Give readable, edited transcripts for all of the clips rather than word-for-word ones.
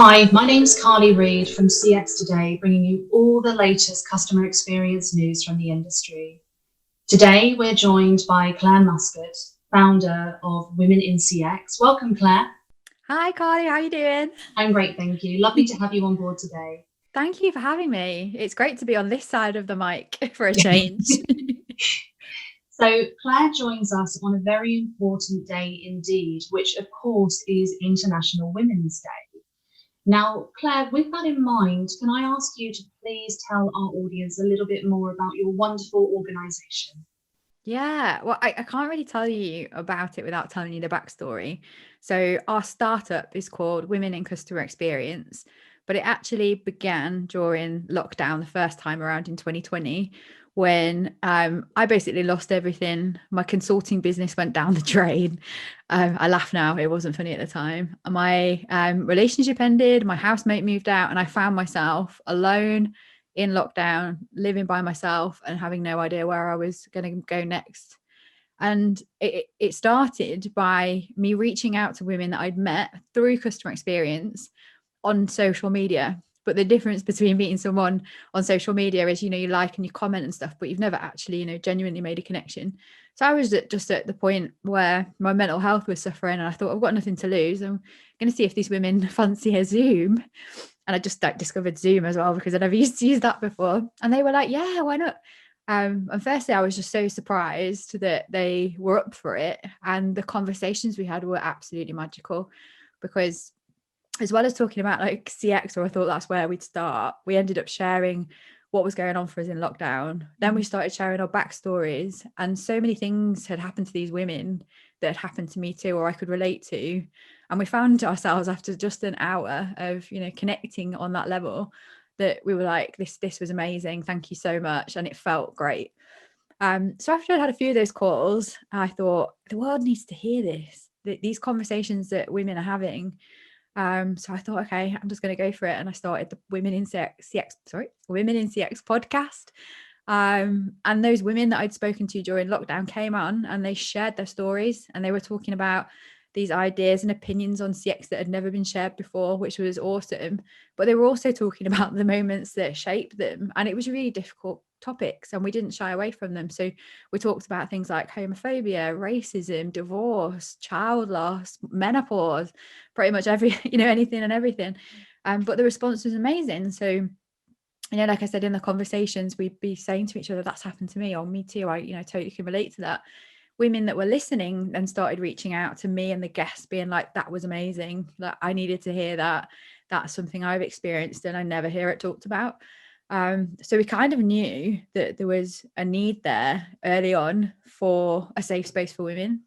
Hi, my name's Carly Reid from CX Today, bringing you all the latest customer experience news from the industry. Today, we're joined by Claire Musket, founder of Women in CX. Welcome, Claire. Hi, Carly. How are you doing? I'm great, thank you. Lovely to have you on board today. Thank you for having me. It's great to be on this side of the mic for a change. So, Claire joins us on a very important day indeed, which of course is International Women's Day. Now, Claire, with that in mind, can I ask you to please tell our audience a little bit more about your wonderful organisation? Yeah, well, I can't really tell you about it without telling you the backstory. So, our startup is called Women in Customer Experience, but it actually began during lockdown the first time around in 2020 when I basically lost everything. My consulting business went down the drain. I laugh now, it wasn't funny at the time. My relationship ended, my housemate moved out, and I found myself alone in lockdown, living by myself and having no idea where I was going to go next. And it started by me reaching out to women that I'd met through customer experience on social media. But the difference between meeting someone on social media is, you like and you comment and stuff, but you've never actually, genuinely made a connection. So I was just at the point where my mental health was suffering and I thought, I've got nothing to lose. I'm going to see if these women fancy a Zoom. And I just discovered Zoom as well because I never used to use that before. And they were like, yeah, why not? And firstly, I was just so surprised that they were up for it. And the conversations we had were absolutely magical because as well as talking about like CX, or I thought that's where we'd start, we ended up sharing what was going on for us in lockdown. Then we started sharing our backstories, and so many things had happened to these women that had happened to me too, or I could relate to. And we found ourselves after just an hour of connecting on that level that we were like, this was amazing, thank you so much. And it felt great. So after I'd had a few of those calls, I thought the world needs to hear this, these conversations that women are having. So I thought, okay, I'm just going to go for it. And I started the Women in CX podcast. And those women that I'd spoken to during lockdown came on and they shared their stories and they were talking about these ideas and opinions on CX that had never been shared before, which was awesome. But they were also talking about the moments that shaped them. And it was really difficult topics and we didn't shy away from them. So we talked about things like homophobia, racism, divorce, child loss, menopause, pretty much anything and everything. But the response was amazing. So like I said, in the conversations, we'd be saying to each other, that's happened to me, or me too. I totally can relate to that. Women that were listening then started reaching out to me and the guests being like, that was amazing, like I needed to hear that, that's something I've experienced and I never hear it talked about. So we kind of knew that there was a need there early on for a safe space for women.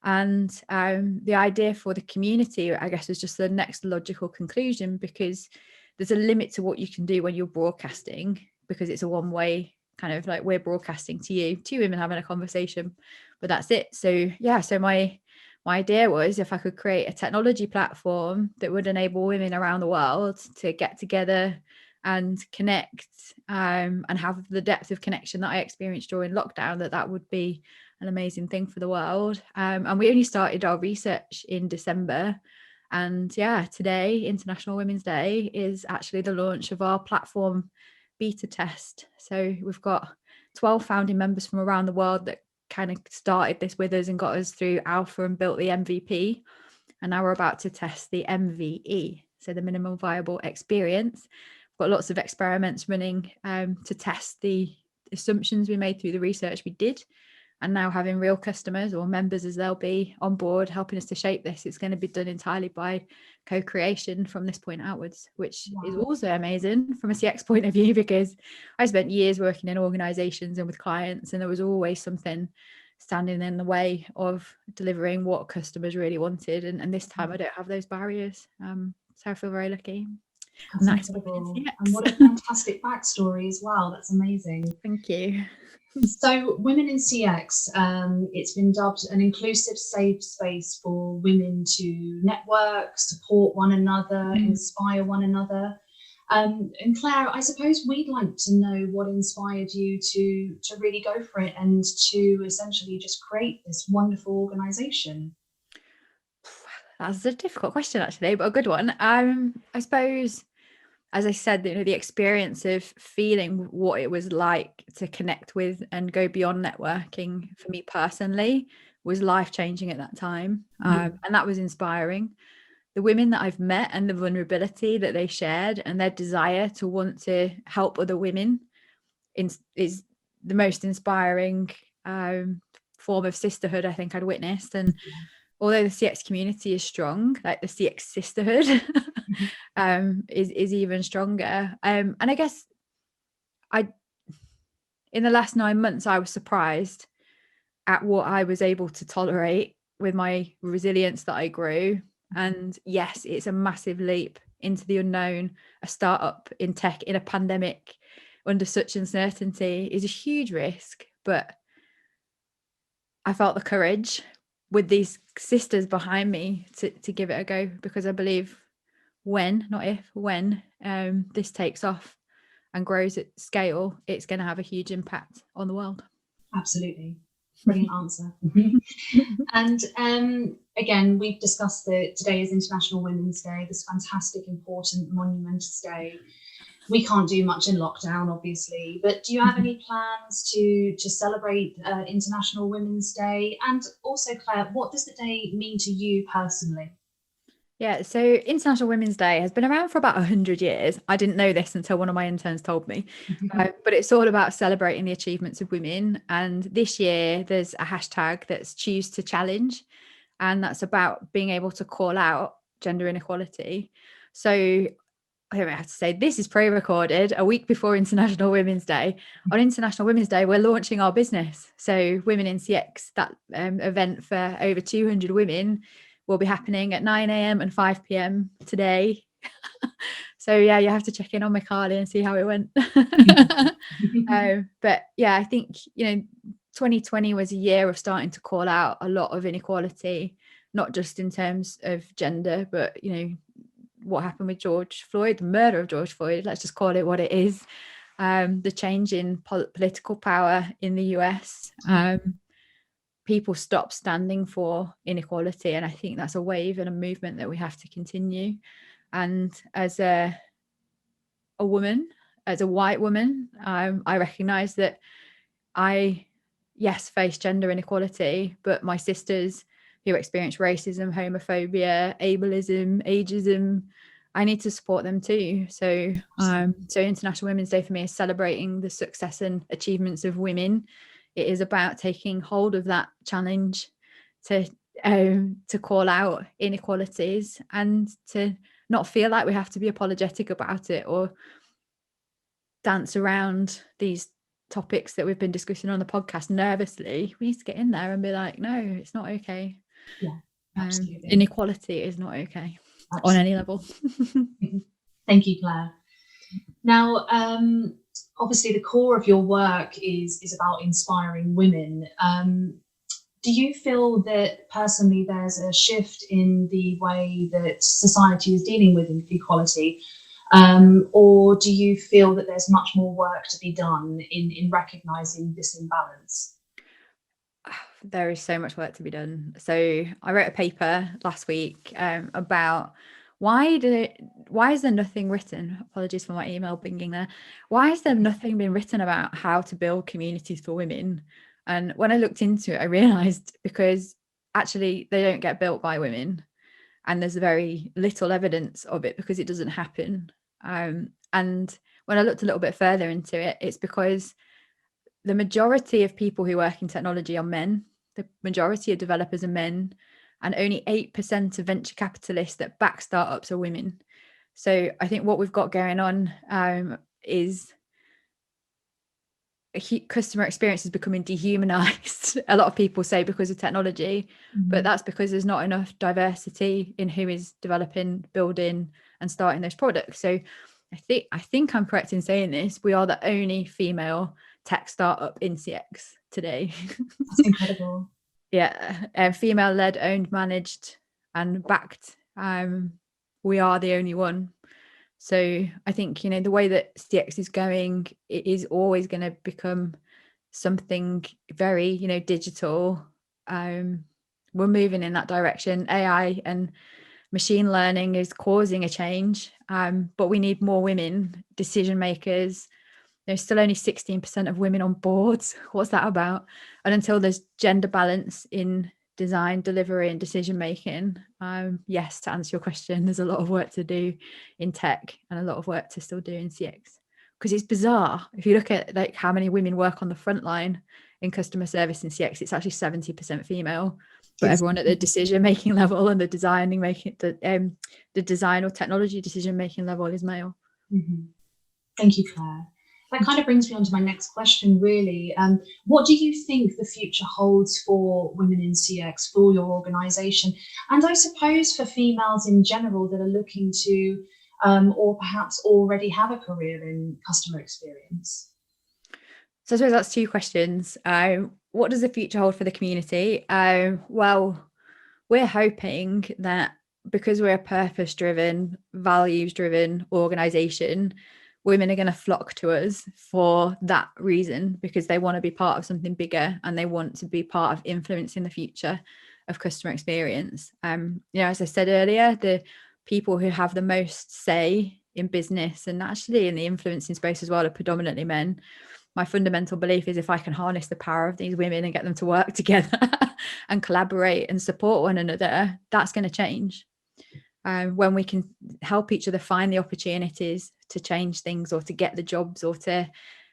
And the idea for the community, I guess, was just the next logical conclusion, because there's a limit to what you can do when you're broadcasting, because it's a one-way kind of like, we're broadcasting to you, two women having a conversation, but that's it. So yeah, so my idea was, if I could create a technology platform that would enable women around the world to get together and connect, and have the depth of connection that I experienced during lockdown, that would be an amazing thing for the world. And we only started our research in December. And yeah, today, International Women's Day, is actually the launch of our platform beta test. So we've got 12 founding members from around the world that kind of started this with us and got us through alpha and built the MVP. And now we're about to test the MVE, so the minimum viable experience. We've got lots of experiments running to test the assumptions we made through the research we did. And now having real customers, or members as they'll be, on board helping us to shape this. It's going to be done entirely by co-creation from this point outwards, which is also amazing from a CX point of view, because I spent years working in organizations and with clients, and there was always something standing in the way of delivering what customers really wanted. And this time I don't have those barriers. So I feel very lucky. That's incredible. And what a fantastic backstory as well. That's amazing. Thank you. So Women in CX, it's been dubbed an inclusive, safe space for women to network, support one another, inspire one another. And Claire, I suppose we'd like to know what inspired you to really go for it and to essentially just create this wonderful organisation. That's a difficult question, actually, but a good one. I suppose, as I said, the experience of feeling what it was like to connect with and go beyond networking for me personally was life-changing at that time. And that was inspiring. The women that I've met and the vulnerability that they shared and their desire to want to help other women is the most inspiring form of sisterhood I think I'd witnessed. And although the CX community is strong, like the CX sisterhood is even stronger. And I guess in the last 9 months, I was surprised at what I was able to tolerate with my resilience that I grew. And yes, it's a massive leap into the unknown. A startup in tech in a pandemic under such uncertainty is a huge risk, but I felt the courage with these sisters behind me to give it a go, because I believe when, not if, when this takes off and grows at scale, it's going to have a huge impact on the world. Absolutely. Brilliant answer. And again, we've discussed that today is International Women's Day, this fantastic, important, monumentous day. We can't do much in lockdown, obviously, but do you have any plans to celebrate International Women's Day? And also, Claire, what does the day mean to you personally? Yeah, so International Women's Day has been around for about 100 years. I didn't know this until one of my interns told me. But it's all about celebrating the achievements of women. And this year, there's a hashtag that's Choose to Challenge. And that's about being able to call out gender inequality. So I have to say, this is pre-recorded a week before International Women's Day. On International Women's Day, we're launching our business. So Women in CX, that event for over 200 women, will be happening at 9 a.m. and 5 p.m. today. So yeah, you have to check in on Mikali and see how it went. But yeah, I think 2020 was a year of starting to call out a lot of inequality, not just in terms of gender, but what happened with George Floyd, the murder of George Floyd. Let's just call it what it is. The change in political power in the US. People stop standing for inequality, and I think that's a wave and a movement that we have to continue. And as a woman, as a white woman, I recognize that I face gender inequality, but my sisters who experience racism, homophobia, ableism, ageism, I need to support them too. So International Women's Day for me is celebrating the success and achievements of women. It is about taking hold of that challenge to call out inequalities and to not feel like we have to be apologetic about it or dance around these topics that we've been discussing on the podcast nervously. We need to get in there and be like, no, it's not okay. Yeah, absolutely. Inequality is not okay on any level. Thank you, Claire. Now, obviously the core of your work is about inspiring women. Do you feel that personally there's a shift in the way that society is dealing with inequality? Or do you feel that there's much more work to be done in recognizing this imbalance? There is so much work to be done. So I wrote a paper last week about why is there nothing written? Apologies for my email binging there. Why has there nothing been written about how to build communities for women? And when I looked into it, I realized because actually they don't get built by women, and there's very little evidence of it because it doesn't happen. And when I looked a little bit further into it, it's because the majority of people who work in technology are men. The majority of developers are men, and only 8% of venture capitalists that back startups are women. So I think what we've got going on is customer experience is becoming dehumanized. A lot of people say because of technology, but that's because there's not enough diversity in who is developing, building, and starting those products. So I think I'm correct in saying this. We are the only female tech startup in CX today. That's incredible. Yeah, female-led, owned, managed, and backed. We are the only one. So I think, the way that CX is going, it is always going to become something very, digital. we're moving in that direction. AI and machine learning is causing a change, but we need more women decision makers. There's still only 16% of women on boards. What's that about? And until there's gender balance in design, delivery, and decision making, yes, to answer your question, there's a lot of work to do in tech and a lot of work to still do in CX. Because it's bizarre. If you look at like how many women work on the front line in customer service in CX, it's actually 70% female. But everyone at the decision making level and the designing making the design or technology decision making level is male. Mm-hmm. Thank you, Claire. That kind of brings me on to my next question, really. What do you think the future holds for women in CX, for your organisation, and I suppose for females in general that are looking to or perhaps already have a career in customer experience? So I suppose that's two questions. What does the future hold for the community? Well, we're hoping that because we're a purpose-driven, values-driven organisation, women are going to flock to us for that reason, because they want to be part of something bigger and they want to be part of influencing the future of customer experience. As I said earlier, the people who have the most say in business and actually in the influencing space as well are predominantly men. My fundamental belief is if I can harness the power of these women and get them to work together and collaborate and support one another, that's going to change. When we can help each other find the opportunities to change things or to get the jobs or to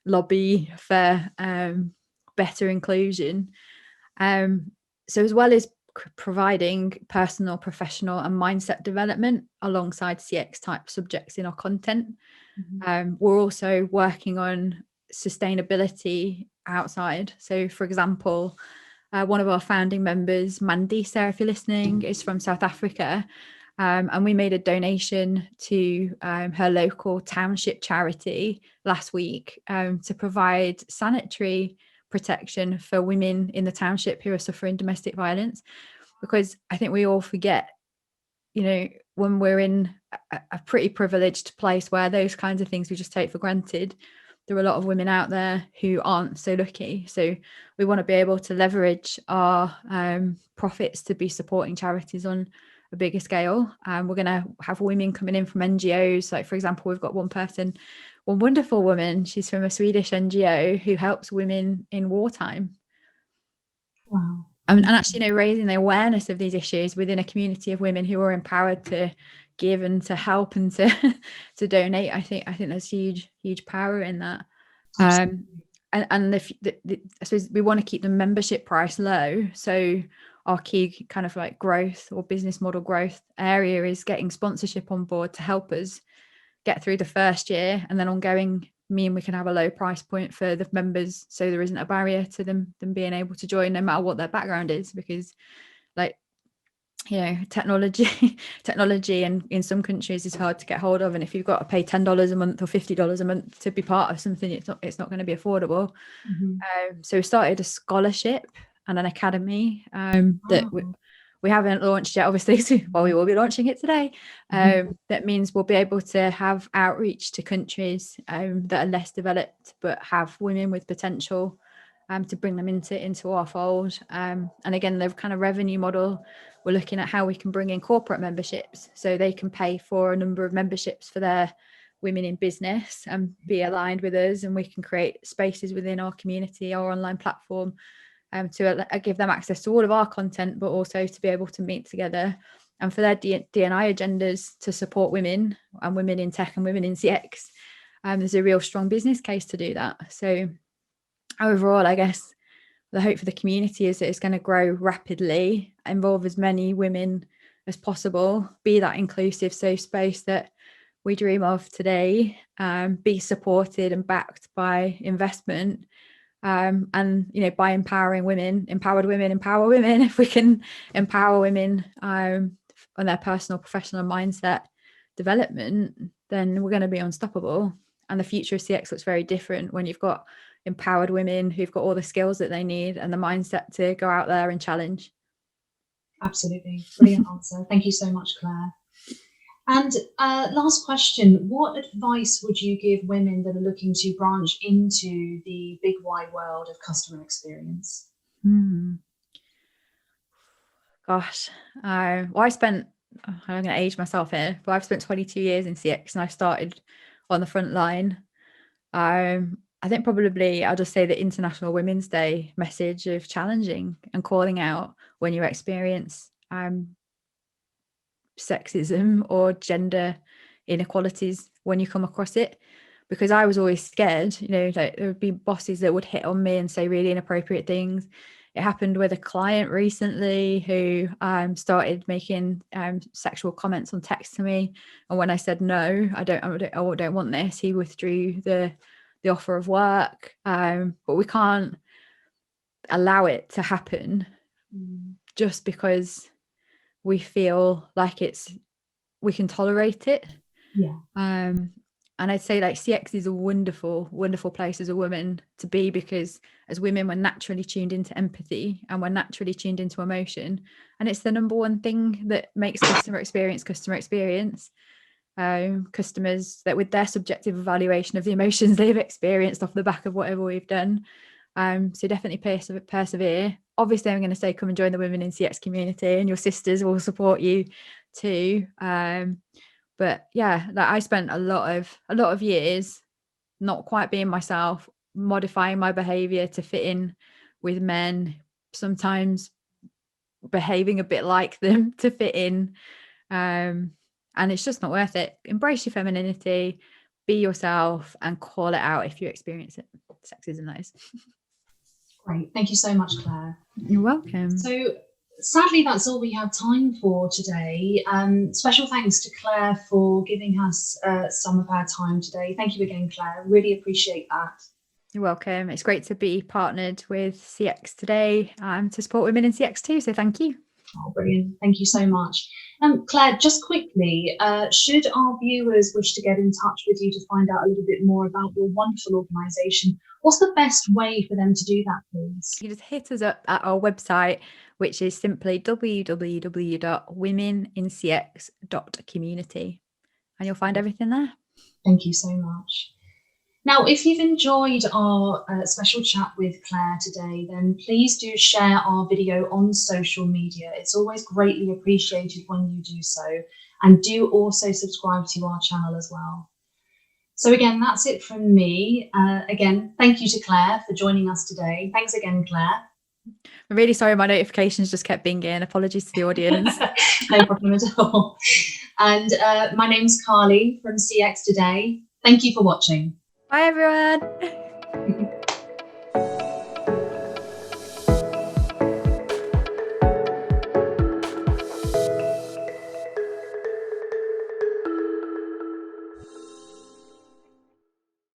lobby for better inclusion. So as well as providing personal, professional and mindset development alongside CX type subjects in our content, we're also working on sustainability outside. So for example, one of our founding members, Mandy, Sarah, if you're listening, is from South Africa. And we made a donation to her local township charity last week to provide sanitary protection for women in the township who are suffering domestic violence. Because I think we all forget, when we're in a pretty privileged place where those kinds of things we just take for granted, there are a lot of women out there who aren't so lucky. So we want to be able to leverage our profits to be supporting charities on a bigger scale. We're going to have women coming in from NGOs. Like, for example, we've got one wonderful woman. She's from a Swedish NGO who helps women in wartime. Wow. And actually, raising the awareness of these issues within a community of women who are empowered to give and to help and to donate. I think there's huge power in that. And I suppose we want to keep the membership price low. So our key kind of like growth or business model growth area is getting sponsorship on board to help us get through the first year, and then ongoing mean we can have a low price point for the members, so there isn't a barrier to them being able to join no matter what their background is. Because technology and in some countries is hard to get hold of, and if you've got to pay $10 a month or $50 a month to be part of something, it's not going to be affordable. So we started a scholarship and an academy that we haven't launched yet, obviously, well, we will be launching it today. That means we'll be able to have outreach to countries that are less developed but have women with potential, to bring them into our fold. And again, the kind of revenue model, we're looking at how we can bring in corporate memberships so they can pay for a number of memberships for their women in business and be aligned with us, and we can create spaces within our community, our online platform, to give them access to all of our content, but also to be able to meet together and for their D&I agendas to support women and women in tech and women in CX. There's a real strong business case to do that. So overall, I guess the hope for the community is that it's going to grow rapidly, involve as many women as possible, be that inclusive safe space that we dream of today, be supported and backed by investment. And by empowering women, empowered women empower women. If we can empower women on their personal, professional mindset development, then we're going to be unstoppable. And the future of CX looks very different when you've got empowered women who've got all the skills that they need and the mindset to go out there and challenge. Absolutely. Brilliant answer. Thank you so much, Claire. And last question, what advice would you give women that are looking to branch into the big wide world of customer experience? Gosh, well, I'm going to age myself here, but I've spent 22 years in CX, and I started on the front line. I think probably I'll just say the International Women's Day message of challenging and calling out when you experience sexism or gender inequalities when you come across it, because I was always scared, like there would be bosses that would hit on me and say really inappropriate things. It happened with a client recently who started making sexual comments on text to me, and when I said no, I don't want this, he withdrew the offer of work. But we can't allow it to happen just because we feel like we can tolerate it. Yeah. And I'd say like CX is a wonderful, wonderful place as a woman to be, because as women, we're naturally tuned into empathy and we're naturally tuned into emotion. And it's the number one thing that makes customer experience. Customers that with their subjective evaluation of the emotions they've experienced off the back of whatever we've done. So definitely persevere. Obviously, I'm going to say come and join the Women in CX community, and your sisters will support you too. But yeah, like I spent a lot of years not quite being myself, modifying my behavior to fit in with men, sometimes behaving a bit like them to fit in. And it's just not worth it. Embrace your femininity, be yourself, and call it out if you experience it. Sexism, that is. Great. Thank you so much, Claire. You're welcome. So sadly, that's all we have time for today. Special thanks to Claire for giving us some of our time today. Thank you again, Claire. Really appreciate that. You're welcome. It's great to be partnered with CX today to support women in CX too. So thank you. Oh, brilliant. Thank you so much. Claire, just quickly, should our viewers wish to get in touch with you to find out a little bit more about your wonderful organisation, what's the best way for them to do that, please? You just hit us up at our website, which is simply www.womenincx.community, and you'll find everything there. Thank you so much. Now, if you've enjoyed our special chat with Claire today, then please do share our video on social media. It's always greatly appreciated when you do so. And do also subscribe to our channel as well. So again, that's it from me. Again, thank you to Claire for joining us today. Thanks again, Claire. I'm really sorry my notifications just kept binging. Apologies to the audience. No problem at all. And my name's Carly from CX Today. Thank you for watching. Bye, everyone.